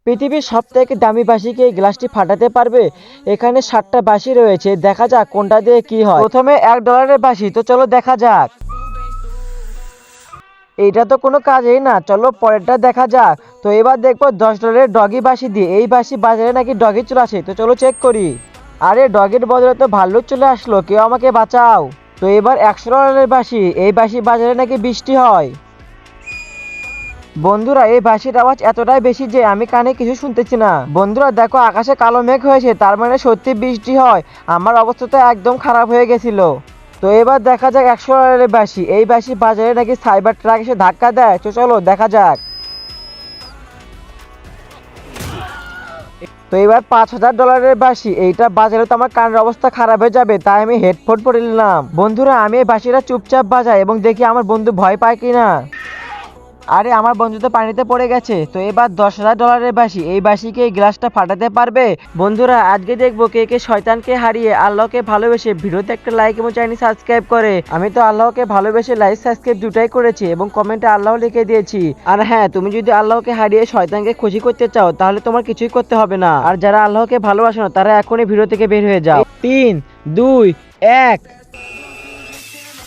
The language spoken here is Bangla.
পৃথিবীর সবথেকে দামি বাঁশি কি এই গ্লাসটি ফাটাতে পারবে? এখানে 7টা বাঁশি রয়েছে, দেখা যাক কোনটা দিয়ে কি হয়। প্রথমে $1 বাঁশি, তো চলো দেখা যাক। এইটা তো কোনো কাজেই না, চলো পরেরটা দেখা যাক। তো এবার দেখবো $10 ডগি বাঁশি দিয়ে। এই বাঁশি বাজারে নাকি ডগি চলে আসে, তো চলো চেক করি। আরে ডগির বদলে তো ভাল্লুক চলে আসলো, কেউ আমাকে বাঁচাও। তো এবার $100 বাঁশি। এই বাঁশি বাজারে নাকি বৃষ্টি হয়। বন্ধুরা এই বাঁশির আওয়াজ এতটাই বেশি যে আমি কানে কিছু শুনতেছি না। বন্ধুরা দেখো আকাশে কালো মেঘ হয়েছে, তার মানে সত্যি বৃষ্টি হয়। আমার অবস্থা তো একদম খারাপ হয়ে গেছিল। তো এবার দেখা যাক $100 বাঁশি। এই বাঁশি বাজারে নাকি সাইবার ট্রাক এসে ধাক্কা দেয়, তো চলো দেখা যাক। তো এবার $5000 বাঁশি। এইটা বাজারে তো আমার কানের অবস্থা খারাপ হয়ে যাবে, তাই আমি হেডফোন পরে নিলাম। বন্ধুরা আমি এই বাঁশিটা চুপচাপ বাজাই এবং দেখি আমার বন্ধু ভয় পায় কিনা। আরে আমার বন্ধু তো পানিতে পড়ে গেছে। তো এবার $10,000 বাঁশি। এই বাঁশিকে এই গ্লাসটা ফাটাতে পারবে? বন্ধুরা আজকে দেখবো কে কে শয়তানকে হারিয়ে আল্লাহকে ভালোবেসে ভিডিওতে একটা লাইক এবং চ্যানেল সাবস্ক্রাইব করে। আমি তো আল্লাহকে ভালোবেসে লাইক সাবস্ক্রাইব দুটাই করেছি এবং কমেন্টে আল্লাহ লিখে দিয়েছি। আর হ্যাঁ, তুমি যদি আল্লাহকে হারিয়ে শয়তানকে খুশি করতে চাও তাহলে তোমার কিছুই করতে হবে না। আর যারা আল্লাহকে ভালোবাসে না তারা এখনই ভিডিও থেকে বের হয়ে যাও। 3, 2, 1।